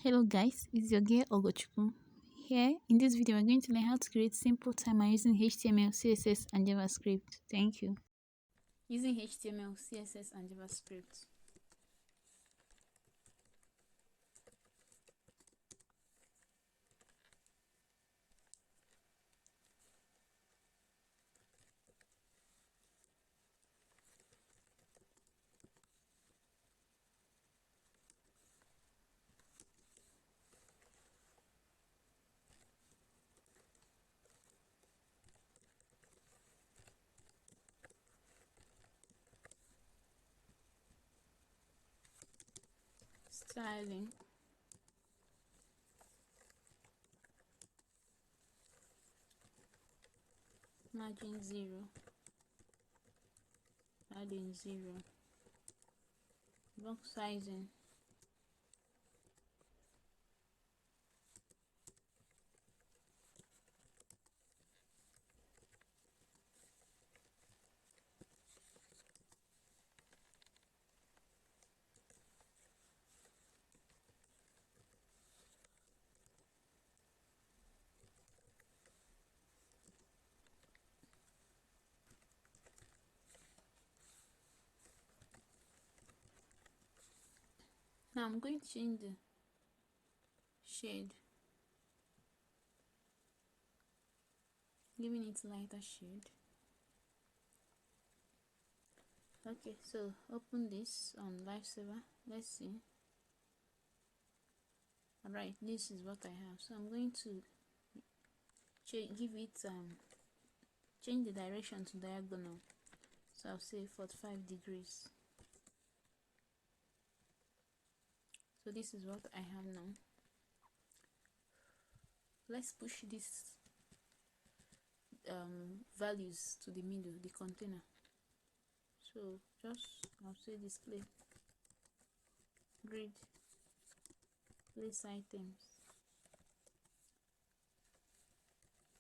Hello guys, it's your girl Ogochukwu. Here in this video, we're going to learn how to create simple timer using HTML, CSS and JavaScript. Thank you. Using HTML, CSS and JavaScript. Styling. Margin 0. Adding 0. Box sizing. Now I'm going to change the shade, giving it lighter shade. Okay, so open this on Lifesaver. Let's see. Alright, this is what I have. So I'm going to give it change the direction to diagonal. So I'll say 45 degrees. So this is what I have now. Let's push these values to the middle, the container. So I'll say display, grid, place items,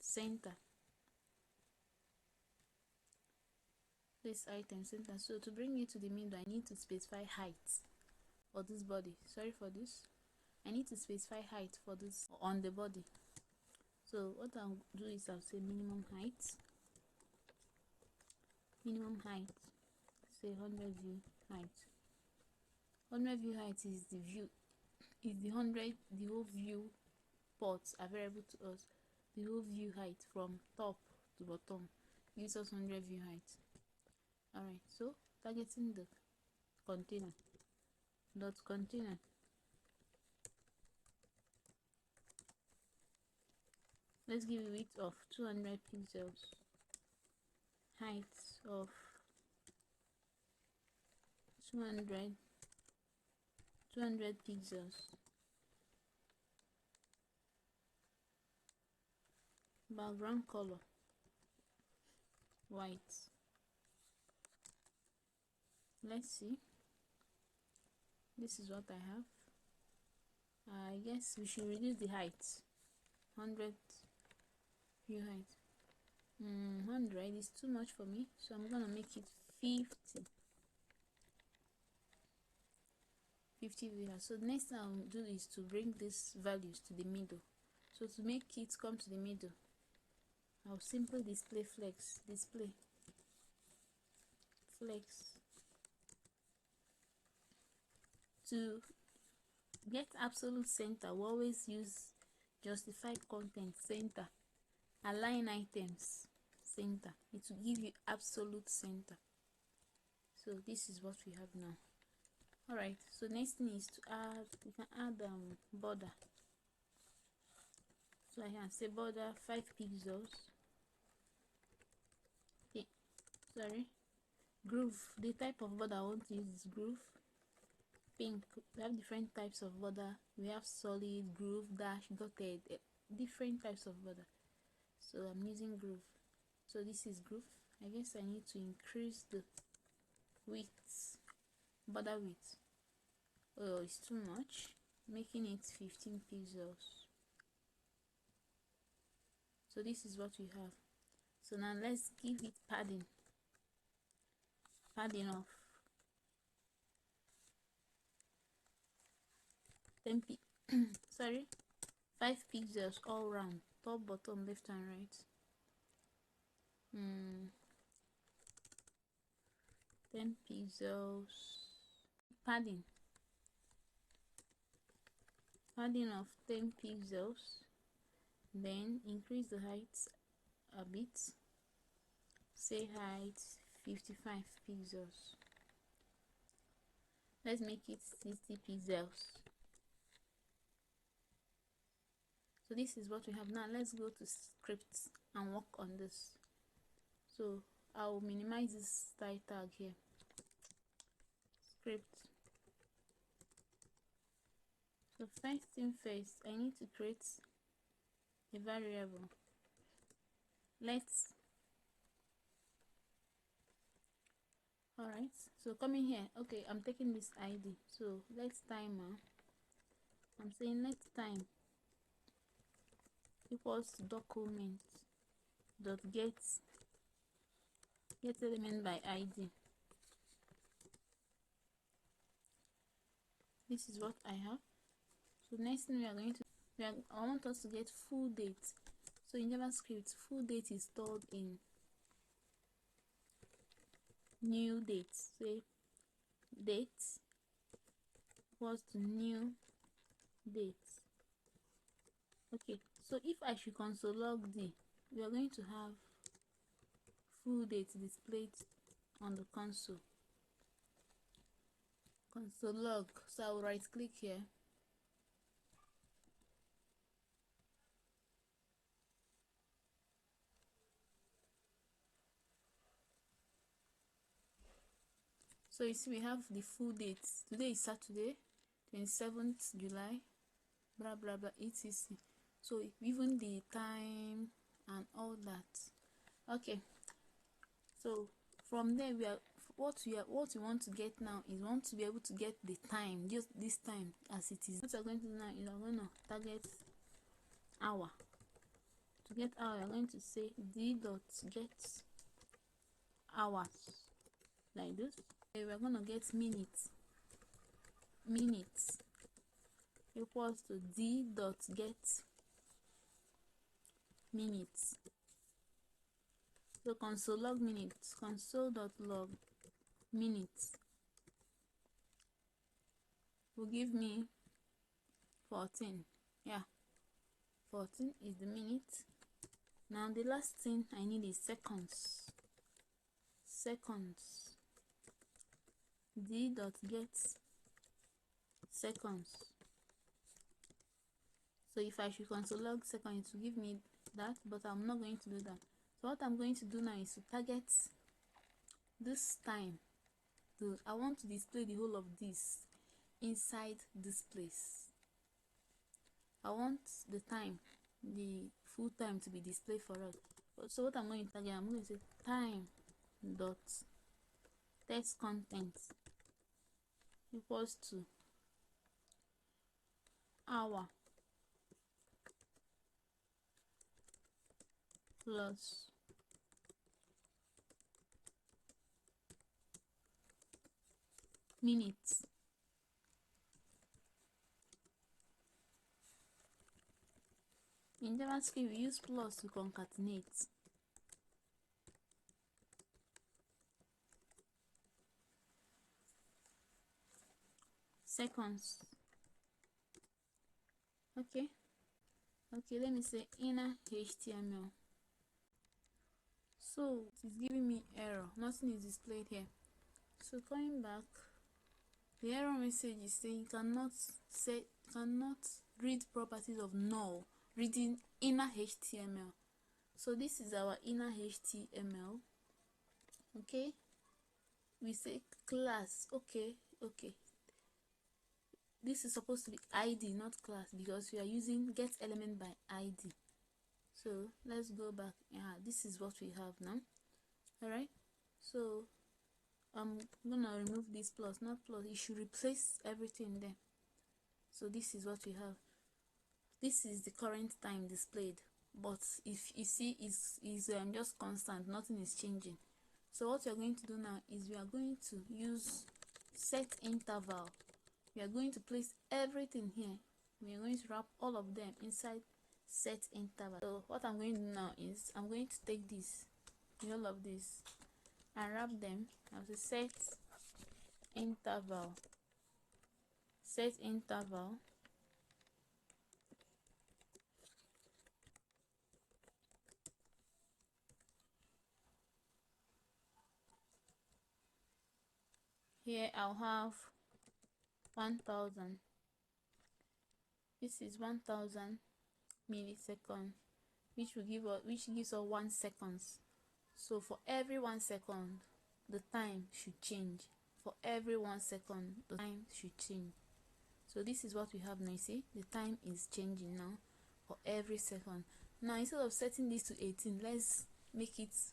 center, place item, center. So to bring it to the middle, I need to specify height for this body. Sorry for this. I need to specify height for this on the body. So what I'll do is I'll say minimum height, say 100 view height. 100 view height is the view, is the whole view ports available to us. The whole view height from top to bottom gives us 100 view height. Alright, so targeting the container, container. Let's give a width of 200 pixels, height of 200 pixels, background color white. Let's see, this is what I have. I guess we should reduce the height. 100 view height. 100 is too much for me, so I'm gonna make it 50 view height. So the next thing I'll do is to bring these values to the middle. So to make it come to the middle, I'll simply display flex, to get absolute center. We always use justified content center, align items center. It will give you absolute center. So this is what we have now. Alright, so next thing is to add, we can add border. So I can say border 5 pixels. Okay, sorry, groove. The type of border I want to use is groove, pink. We have different types of border. We have solid, groove, dash, dotted, different types of border. So I'm using groove. So this is groove. I guess I need to increase the width, border width. Oh, it's too much, making it 15 pixels. So this is what we have. So now let's give it padding of 10 sorry, 5 pixels all round, top, bottom, left and right. 10 pixels. Padding of 10 pixels, then increase the height a bit, say height 55 pixels. Let's make it 60 pixels. So this is what we have now. Let's go to scripts and work on this. So I'll minimize this style tag here. Script. So first thing first, I need to create a variable. Alright, so coming here, okay, I'm taking this ID. So let's timer. I'm saying let time equals to document dot get element by ID. This is what I have. So next thing we are going to I want us to get full date. So in JavaScript, full date is stored in new date. Say date equals to new date. Okay, so if I should console log D, we are going to have full date displayed on the console log. So I'll right click here, so you see we have the full date. Today is Saturday, 27th July, blah blah blah, etc. So even the time and all that. Okay, so from there we are what we want to get now is we want to be able to get the time, just this time as it is. What we're going to do now is we're going to target hour. To get hour, we're going to say d.get hours, like this. Okay, we're going to get minutes equals to d.get minutes. So console log minutes, console.log minutes will give me 14. Yeah, 14 is the minute. Now the last thing I need is seconds. D.get seconds. So if I should console log seconds, it will give me that, but I'm not going to do that. So what I'm going to do now is to target this time. I want to display the whole of this inside this place. I want the time, the full time, to be displayed for us. So what I'm going to target, I'm going to say time dot text content equals to hour plus minutes. In JavaScript, we use plus to concatenate. Seconds. Okay, let me say inner HTML. So it's giving me error, nothing is displayed here. So coming back, the error message is saying cannot read properties of null, reading inner HTML. So this is our inner HTML. Okay, we say class. Okay, this is supposed to be ID, not class, because we are using get element by ID. So let's go back. This is what we have now. All right, so I'm gonna remove this plus, not plus, it should replace everything there. So this is what we have. This is the current time displayed, but if you see is just constant, nothing is changing. So what we are going to do now is we are going to use setInterval. We are going to place everything here we are going to wrap all of them inside setInterval. So what I'm going to do now is I'm going to take this, all of this, and wrap them as a setInterval. setInterval here I'll have 1000. This is 1000 milliseconds, which gives us 1 second. So for every 1 second the time should change. For every 1 second the time should change. So this is what we have now. You see the time is changing now for every second. Now instead of setting this to 18, let's make it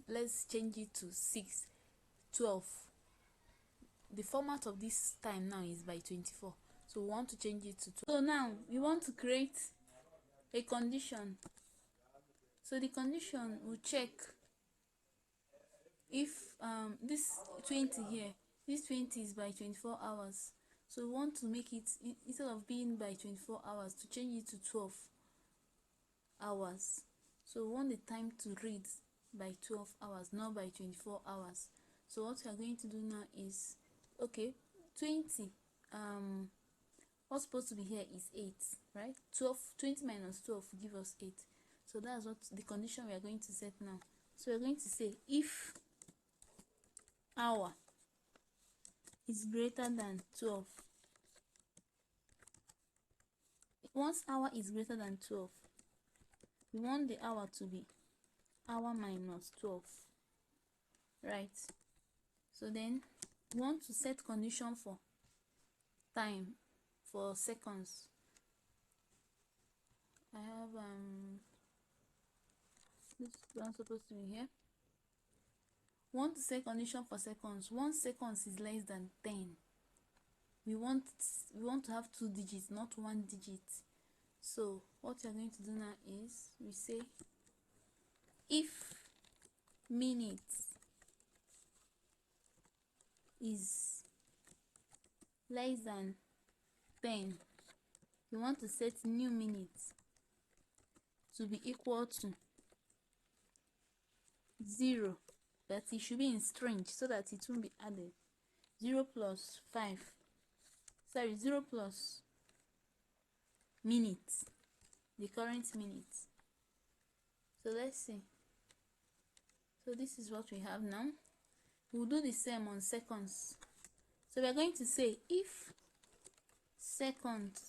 let's change it to 12. The format of this time now is by 24, so we want to change it to 12. So now we want to create a condition. So the condition will check if this 20 here, this 20 is by 24 hours. So we want to make it, instead of being by 24 hours, to change it to 12 hours. So we want the time to read by 12 hours, not by 24 hours. So what we are going to do now is, okay, 20, what's supposed to be here is 8, right? 20 minus 12 will give us 8. So that's what the condition we are going to set now. So we're going to say if hour is greater than 12, once hour is greater than 12, we want the hour to be hour minus 12, right? So then we want to set condition for time, for seconds. I have this one supposed to be here. Want to set condition for seconds. 1 second is less than 10. We want to have 2 digits, not 1 digit. So what we are going to do now is we say if minutes is less than 10, we want to set new minutes to be equal to 0, that it should be in string so that it won't be added. 0 plus 5, sorry, 0 plus minutes, the current minutes. So let's see. So this is what we have now. We'll do the same on seconds. So we're going to say if seconds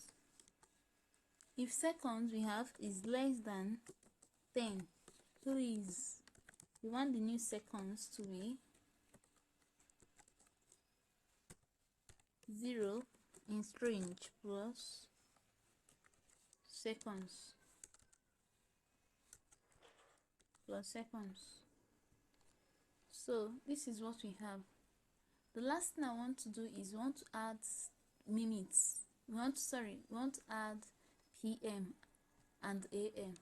we have is less than 10, please, we want the new seconds to be 0 in string plus seconds plus seconds. So this is what we have. The last thing I want to do is we want to add minutes. We want to add PM and AM.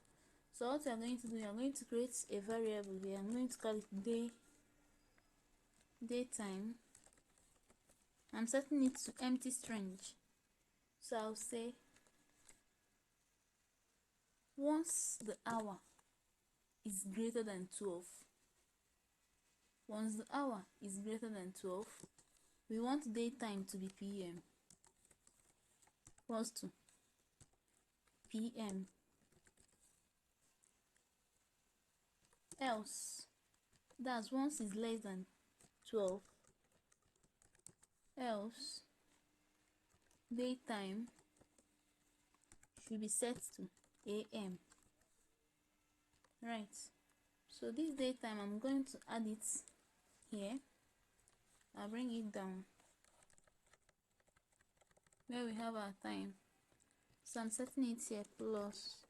So what we are going to do, we are going to create a variable here. I'm going to call it daytime. I'm setting it to empty string. So I'll say once the hour is greater than 12, once the hour is greater than 12, we want daytime to be PM equals to PM, else, that's once is less than 12, else daytime should be set to AM, right? So this daytime, I'm going to add it here. I'll bring it down where we have our time. So I'm setting it here plus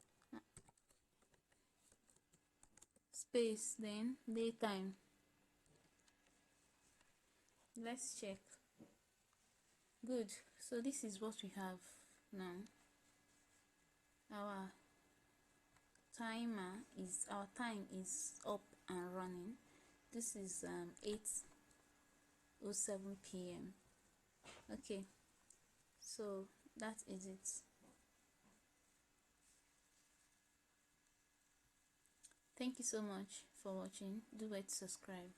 space, then daytime. Let's check. Good. So this is what we have now. Our time is up and running. This is 8:07 p.m. Okay, so That is it. Thank you so much for watching. Do wait to subscribe.